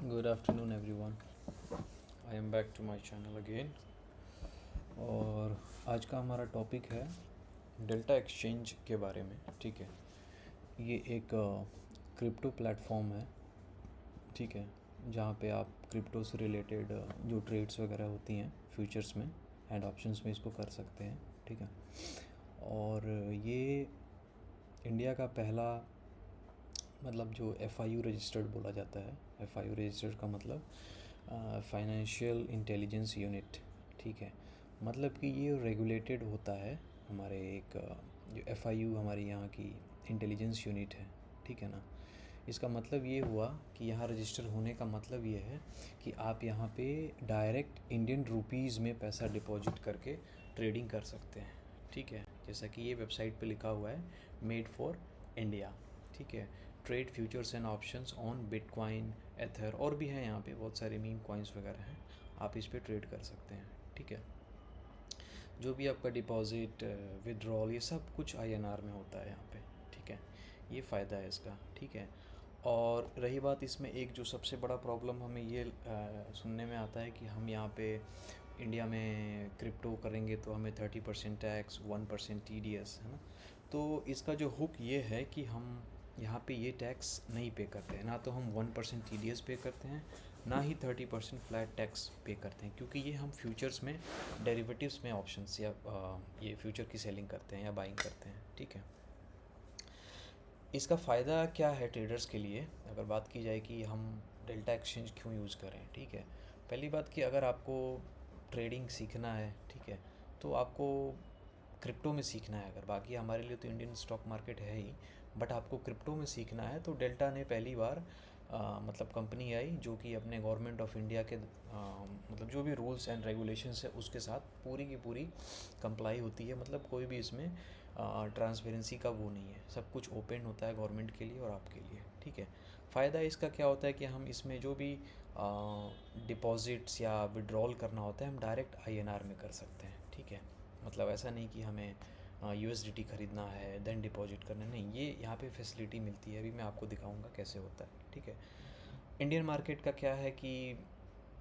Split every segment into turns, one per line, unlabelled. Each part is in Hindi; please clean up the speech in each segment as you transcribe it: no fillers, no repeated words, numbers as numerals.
Good afternoon everyone. I am back to my channel again. और आज का हमारा टॉपिक है डेल्टा एक्सचेंज के बारे में. ठीक है, ये एक क्रिप्टो प्लेटफॉर्म है. ठीक है, जहाँ पे आप क्रिप्टो से रिलेटेड जो ट्रेड्स वगैरह होती हैं फ्यूचर्स में एंड ऑप्शंस में इसको कर सकते हैं. ठीक है, और ये इंडिया का पहला मतलब जो FIU रजिस्टर्ड बोला जाता है. FIU रजिस्टर्ड का मतलब फाइनेंशियल इंटेलिजेंस यूनिट. ठीक है, मतलब कि ये रेगुलेटेड होता है. हमारे एक जो FIU हमारी यहाँ की इंटेलिजेंस यूनिट है. ठीक है ना. इसका मतलब ये हुआ कि यहाँ रजिस्टर होने का मतलब ये है कि आप यहाँ पे डायरेक्ट इंडियन रुपीज़ में पैसा डिपॉजिट करके ट्रेडिंग कर सकते हैं. ठीक है, जैसा कि ये वेबसाइट पे लिखा हुआ है, मेड फॉर इंडिया. ठीक है, trade futures and options on bitcoin, ether और भी हैं यहाँ पे बहुत सारे मीम कॉइन्स वगैरह हैं. आप इस पर ट्रेड कर सकते हैं. ठीक है, जो भी आपका डिपॉजिट विड्रॉल ये सब कुछ INR में होता है यहाँ पे. ठीक है, ये फ़ायदा है इसका. ठीक है, और रही बात इसमें एक जो सबसे बड़ा प्रॉब्लम हमें ये सुनने में आता है कि हम यहाँ पे इंडिया में क्रिप्टो करेंगे तो हमें 30% टैक्स, 1% TDS है ना. तो इसका जो हुक ये है कि हम यहाँ पे ये टैक्स नहीं पे करते हैं. ना तो हम 1% TDS पे करते हैं, ना ही 30% फ्लैट टैक्स पे करते हैं, क्योंकि ये हम फ्यूचर्स में डेरिवेटिव्स में ऑप्शंस या ये फ्यूचर की सेलिंग करते हैं या बाइंग करते हैं. ठीक है, इसका फ़ायदा क्या है ट्रेडर्स के लिए अगर बात की जाए कि हम डेल्टा एक्सचेंज क्यों यूज़ करें. ठीक है, पहली बात कि अगर आपको ट्रेडिंग सीखना है, ठीक है, तो आपको क्रिप्टो में सीखना है. अगर बाकी हमारे लिए तो इंडियन स्टॉक मार्केट है ही, बट आपको क्रिप्टो में सीखना है तो डेल्टा ने पहली बार मतलब कंपनी आई जो कि अपने गवर्नमेंट ऑफ इंडिया के मतलब जो भी रूल्स एंड रेगुलेशंस है उसके साथ पूरी की पूरी कंप्लाई होती है. मतलब कोई भी इसमें ट्रांसपेरेंसी का वो नहीं है. सब कुछ ओपन होता है गवर्नमेंट के लिए और आपके लिए. ठीक है, फ़ायदा इसका क्या होता है कि हम इसमें जो भी डिपॉजिट्स या विड्रॉल करना होता है हम डायरेक्ट INR में कर सकते हैं. ठीक है, मतलब ऐसा नहीं कि हमें USDT ख़रीदना है देन डिपॉजिट करना, नहीं, ये यहाँ पे फैसिलिटी मिलती है. अभी मैं आपको दिखाऊंगा कैसे होता है. ठीक है, इंडियन मार्केट का क्या है कि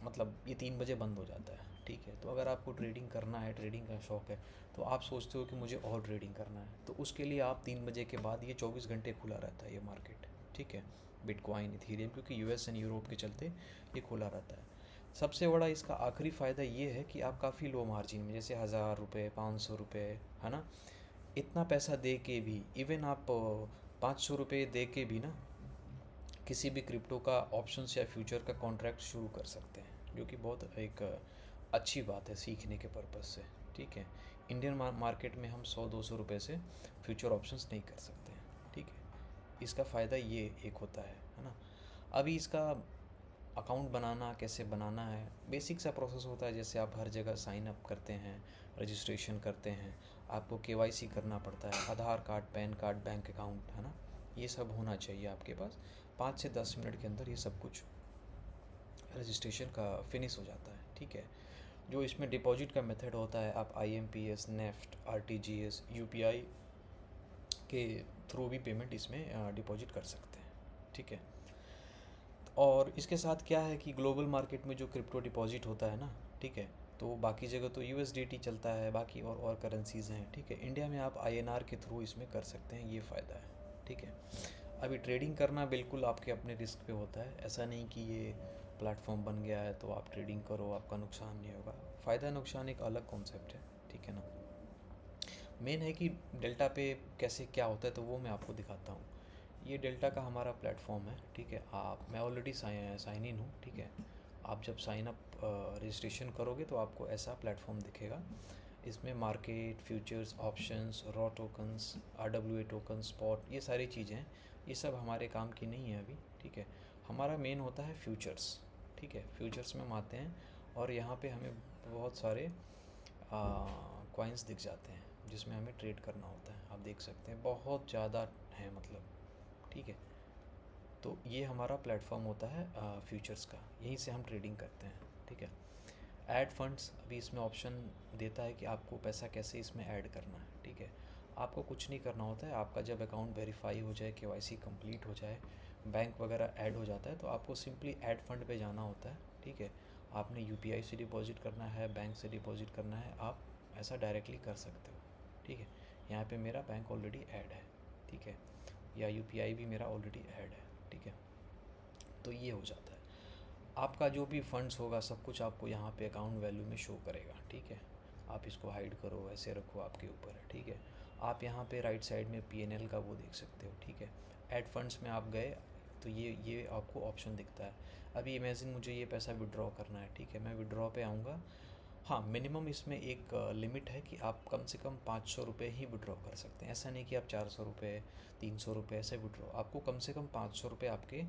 मतलब ये 3 बजे बंद हो जाता है. ठीक है, तो अगर आपको ट्रेडिंग करना है, ट्रेडिंग का शौक़ है, तो आप सोचते हो कि मुझे और ट्रेडिंग करना है, तो उसके लिए आप 3 बजे के बाद ये 24 घंटे खुला रहता है ये मार्केट. ठीक है, बिटकॉइन, इथीरियम, क्योंकि US एंड यूरोप के चलते ये खुला रहता है. सबसे बड़ा इसका आखिरी फ़ायदा ये है कि आप काफ़ी लो मार्जिन में, जैसे 1000 रुपये, 500 रुपये है ना, इतना पैसा दे के भी, इवन आप 500 रुपये दे के भी ना किसी भी क्रिप्टो का ऑप्शंस या फ्यूचर का कॉन्ट्रैक्ट शुरू कर सकते हैं, जो कि बहुत एक अच्छी बात है सीखने के पर्पज़ से. ठीक है, इंडियन मार्केट में हम 100-200 रुपये से फ्यूचर ऑप्शंस नहीं कर सकते हैं. ठीक है, इसका फ़ायदा ये एक होता है ना. अभी इसका अकाउंट बनाना कैसे बनाना है, बेसिक सा प्रोसेस होता है. जैसे आप हर जगह साइन अप करते हैं, रजिस्ट्रेशन करते हैं, आपको KYC करना पड़ता है, Aadhaar card, PAN card, bank account है ना, ये सब होना चाहिए आपके पास. 5 से 10 मिनट के अंदर ये सब कुछ रजिस्ट्रेशन का फिनिश हो जाता है. ठीक है, जो इसमें डिपॉजिट का मेथड होता है, आप IMPS, नेफ्ट, RTGS, UPI के थ्रू भी पेमेंट इसमें डिपॉजिट कर सकते हैं. ठीक है, और इसके साथ क्या है कि ग्लोबल मार्केट में जो क्रिप्टो डिपॉजिट होता है ना, ठीक है, तो बाकी जगह तो USDT चलता है, बाकी और करेंसीज़ हैं. ठीक है, इंडिया में आप INR के थ्रू इसमें कर सकते हैं, ये फ़ायदा है. ठीक है, अभी ट्रेडिंग करना बिल्कुल आपके अपने रिस्क पे होता है. ऐसा नहीं कि ये प्लेटफॉर्म बन गया है तो आप ट्रेडिंग करो, आपका नुकसान नहीं होगा. फ़ायदा नुकसान एक अलग कॉन्सेप्ट है. ठीक है ना. मेन है कि डेल्टा पे कैसे क्या होता है, तो वो मैं आपको दिखाता हूँ. ये डेल्टा का हमारा प्लेटफॉर्म है. ठीक है, आप मैं ऑलरेडी साइन इन हूँ. ठीक है, आप जब साइन अप रजिस्ट्रेशन करोगे तो आपको ऐसा प्लेटफॉर्म दिखेगा. इसमें market, futures, options, raw tokens, RWA token, spot, ये सारी चीज़ें हैं. ये सब हमारे काम की नहीं है अभी. ठीक है, हमारा मेन होता है फ्यूचर्स. ठीक है, फ्यूचर्स में हम आते हैं और यहाँ पे हमें बहुत सारे कॉइन्स दिख जाते हैं जिसमें हमें ट्रेड करना होता है. आप देख सकते हैं बहुत ज़्यादा है मतलब. ठीक है, तो ये हमारा प्लेटफॉर्म होता है फ्यूचर्स का, यहीं से हम ट्रेडिंग करते हैं. ठीक है, ऐड फंड्स, अभी इसमें ऑप्शन देता है कि आपको पैसा कैसे इसमें ऐड करना है. ठीक है, आपको कुछ नहीं करना होता है। आपका जब अकाउंट वेरीफाई हो जाए, केवाईसी कंप्लीट हो जाए, बैंक वगैरह ऐड हो जाता है, तो आपको सिंपली ऐड फंड पे जाना होता है, ठीक है। आपने यूपीआई से डिपॉजिट करना है, बैंक से डिपॉजिट करना है, आप ऐसा डायरेक्टली कर सकते हो, ठीक है। यहाँ पे मेरा बैंक ऑलरेडी ऐड है, ठीक है, या यूपीआई भी मेरा ऑलरेडी ऐड है, ठीक है। तो ये हो जाता है। आपका जो भी फंड्स होगा सब कुछ आपको यहाँ पे अकाउंट वैल्यू में शो करेगा, ठीक है। आप इसको हाइड करो, ऐसे रखो, आपके ऊपर है, ठीक है। आप यहाँ पे राइट साइड में पीएनएल का वो देख सकते हो, ठीक है। ऐड फंड्स में आप गए तो ये आपको ऑप्शन दिखता है। अभी इमेजिन मुझे ये पैसा विड्रॉ करना है, ठीक है, मैं विड्रॉ पे आऊँगा। हाँ, मिनिमम इसमें एक लिमिट है कि आप कम से कम 500 रुपये ही विड्रॉ कर सकते हैं। ऐसा नहीं कि आप 400 रुपये, 300 रुपये ऐसे विड्रॉ, आपको कम से कम 500 रुपये आपके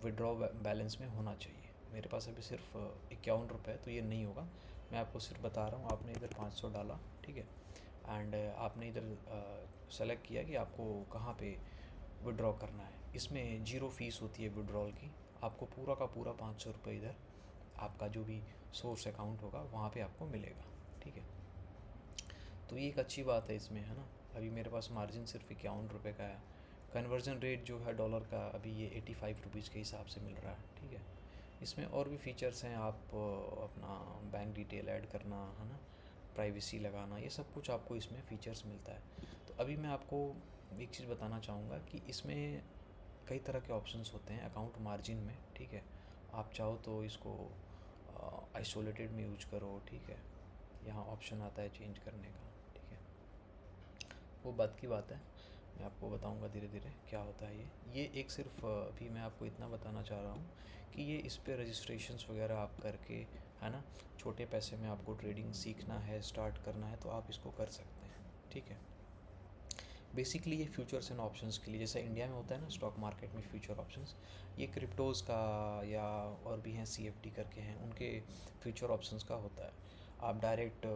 विड्रॉ बैलेंस में होना चाहिए। मेरे पास अभी सिर्फ 51 रुपये है, तो ये नहीं होगा। मैं आपको सिर्फ बता रहा हूँ। आपने इधर 500 डाला, ठीक है, एंड आपने इधर सेलेक्ट किया कि आपको कहाँ पे विड्रॉ करना है। इसमें 0 फीस होती है विड्रॉल की। आपको पूरा का पूरा 500 रुपये इधर आपका जो भी सोर्स अकाउंट होगा वहाँ पे आपको मिलेगा, ठीक है। तो ये एक अच्छी बात है इसमें, है ना। अभी मेरे पास मार्जिन सिर्फ 51 रुपये का है। कन्वर्जन रेट जो है डॉलर का अभी ये 85 रुपीज़ के हिसाब से मिल रहा है, ठीक है। इसमें और भी फीचर्स हैं, आप अपना बैंक डिटेल ऐड करना, है ना, प्राइवेसी लगाना, ये सब कुछ आपको इसमें फ़ीचर्स मिलता है। तो अभी मैं आपको एक चीज़ बताना चाहूँगा कि इसमें कई तरह के ऑप्शंस होते हैं अकाउंट मार्जिन में, ठीक है। आप चाहो तो इसको आइसोलेटेड में यूज करो, ठीक है। यहाँ ऑप्शन आता है चेंज करने का, ठीक है। वो बात की बात है, मैं आपको बताऊंगा धीरे धीरे क्या होता है। ये एक सिर्फ अभी मैं आपको इतना बताना चाह रहा हूँ कि ये इस पे रजिस्ट्रेशंस वगैरह आप करके, है ना, छोटे पैसे में आपको ट्रेडिंग सीखना है, स्टार्ट करना है, तो आप इसको कर सकते हैं, ठीक है। बेसिकली ये फ्यूचर्स एंड ऑप्शंस के लिए, जैसे इंडिया में होता है ना स्टॉक मार्केट में फ्यूचर ऑप्शंस, ये क्रिप्टोज़ का या और भी हैं सीएफडी करके हैं, उनके फ्यूचर ऑप्शंस का होता है। आप डायरेक्ट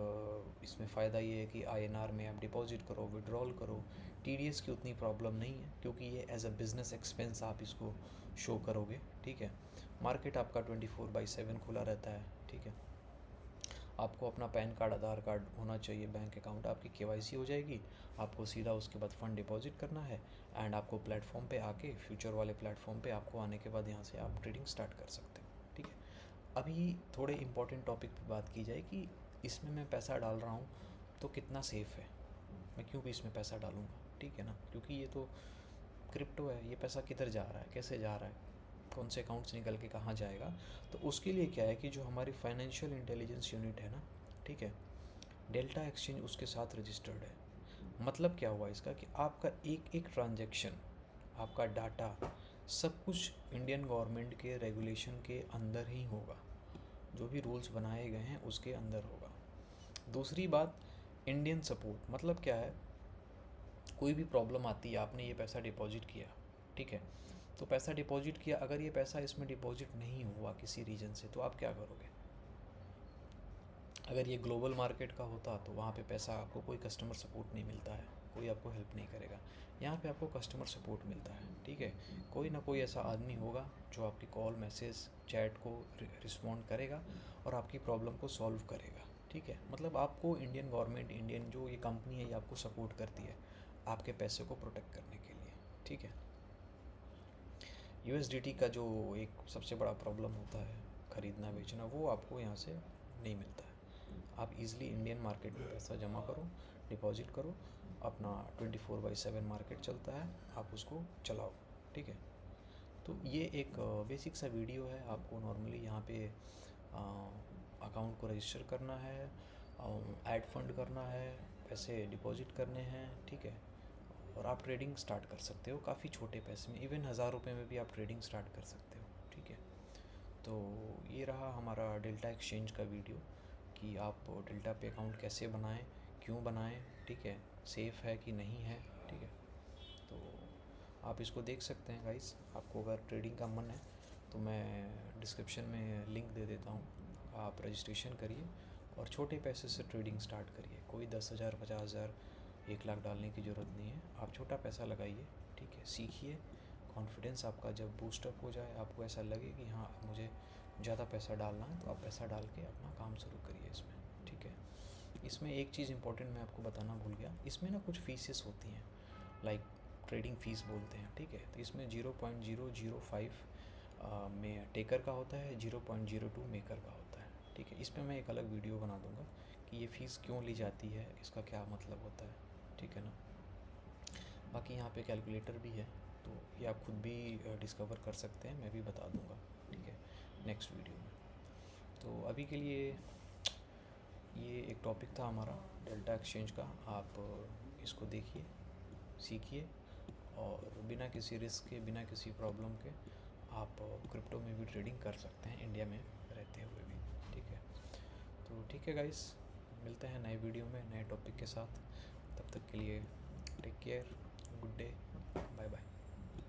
इसमें फ़ायदा ये है कि आईएनआर में आप डिपॉजिट करो, विड्रॉल करो, टीडीएस की उतनी प्रॉब्लम नहीं है क्योंकि ये एज अ बिज़नेस एक्सपेंस आप इसको शो करोगे, ठीक है। मार्केट आपका 24/7 खुला रहता है, ठीक है। आपको अपना पैन कार्ड, आधार कार्ड होना चाहिए, बैंक अकाउंट, आपकी केवाईसी हो जाएगी। आपको सीधा उसके बाद फ़ंड डिपॉजिट करना है एंड आपको प्लेटफॉर्म पे आके, फ्यूचर वाले प्लेटफॉर्म पे आपको आने के बाद यहाँ से आप ट्रेडिंग स्टार्ट कर सकते हो, ठीक है। अभी थोड़े इंपॉर्टेंट टॉपिक पे बात की जाए कि इसमें मैं पैसा डाल रहा हूँ तो कितना सेफ़ है, मैं क्यों भी इसमें पैसा डालूँगा, ठीक है ना। क्योंकि ये तो क्रिप्टो है, ये पैसा किधर जा रहा है, कैसे जा रहा है, कौन से अकाउंट से निकल के कहाँ जाएगा। तो उसके लिए क्या है कि जो हमारी फाइनेंशियल इंटेलिजेंस यूनिट है ना, ठीक है, डेल्टा एक्सचेंज उसके साथ रजिस्टर्ड है। मतलब क्या हुआ इसका कि आपका एक एक ट्रांजैक्शन, आपका डाटा, सब कुछ इंडियन गवर्नमेंट के रेगुलेशन के अंदर ही होगा, जो भी रूल्स बनाए गए हैं उसके अंदर होगा। दूसरी बात, इंडियन सपोर्ट। मतलब क्या है, कोई भी प्रॉब्लम आती है, आपने ये पैसा डिपॉजिट किया, ठीक है, तो पैसा डिपॉजिट किया, अगर ये पैसा इसमें डिपॉजिट नहीं हुआ किसी रीज़न से, तो आप क्या करोगे। अगर ये ग्लोबल मार्केट का होता तो वहाँ पे पैसा आपको कोई कस्टमर सपोर्ट नहीं मिलता है, कोई आपको हेल्प नहीं करेगा। यहाँ पे आपको कस्टमर सपोर्ट मिलता है, ठीक है। कोई ना कोई ऐसा आदमी होगा जो आपकी कॉल, मैसेज, चैट को रिस्पॉन्ड करेगा और आपकी प्रॉब्लम को सॉल्व करेगा, ठीक है। मतलब आपको इंडियन गवर्नमेंट, इंडियन जो ये कंपनी है, ये आपको सपोर्ट करती है आपके पैसे को प्रोटेक्ट करने के लिए, ठीक है। यूएसडीटी का जो एक सबसे बड़ा प्रॉब्लम होता है ख़रीदना बेचना, वो आपको यहाँ से नहीं मिलता है। आप इजीली इंडियन मार्केट में पैसा जमा करो, डिपॉजिट करो, अपना 24/7 मार्केट चलता है, आप उसको चलाओ, ठीक है। तो ये एक बेसिक सा वीडियो है। आपको नॉर्मली यहाँ पे अकाउंट को रजिस्टर करना है, ऐड फंड करना है, पैसे डिपॉजिट करने हैं, ठीक है, और आप ट्रेडिंग स्टार्ट कर सकते हो काफ़ी छोटे पैसे में, इवन 1000 रुपये में भी आप ट्रेडिंग स्टार्ट कर सकते हो, ठीक है। तो ये रहा हमारा डेल्टा एक्सचेंज का वीडियो कि आप डेल्टा पे अकाउंट कैसे बनाएं, क्यों बनाएं, ठीक है, सेफ़ है कि नहीं है, ठीक है। तो आप इसको देख सकते हैं गाइस। आपको अगर ट्रेडिंग का मन है तो मैं डिस्क्रिप्शन में लिंक दे देता हूँ, आप रजिस्ट्रेशन करिए और छोटे पैसे से ट्रेडिंग स्टार्ट करिए। कोई 10,000, 50,000, 1 लाख डालने की ज़रूरत नहीं है। आप छोटा पैसा लगाइए, ठीक है, सीखिए। कॉन्फिडेंस आपका जब बूस्टअप हो जाए, आपको ऐसा लगे कि हाँ मुझे ज़्यादा पैसा डालना है, तो आप पैसा डाल के अपना काम शुरू करिए इसमें, ठीक है। इसमें एक चीज़ इंपॉर्टेंट मैं आपको बताना भूल गया, इसमें ना कुछ फीसेस होती हैं, लाइक ट्रेडिंग फ़ीस बोलते हैं, ठीक है। तो इसमें 0.005 में टेकर का होता है, 0.02 मेकर का होता है, ठीक है। इस पर मैं एक अलग वीडियो बना दूंगा कि ये फ़ीस क्यों ली जाती है, इसका क्या मतलब होता है, ठीक है ना। बाकी यहाँ पे कैलकुलेटर भी है, तो ये आप खुद भी डिस्कवर कर सकते हैं, मैं भी बता दूंगा, ठीक है, नेक्स्ट वीडियो में। तो अभी के लिए ये एक टॉपिक था हमारा डेल्टा एक्सचेंज का। आप इसको देखिए, सीखिए, और बिना किसी रिस्क के, बिना किसी प्रॉब्लम के आप क्रिप्टो में भी ट्रेडिंग कर सकते हैं, इंडिया में रहते हुए भी, ठीक है। तो ठीक है गाइस, मिलते हैं नए वीडियो में नए टॉपिक के साथ। तब तक के लिए take care, good day, bye bye.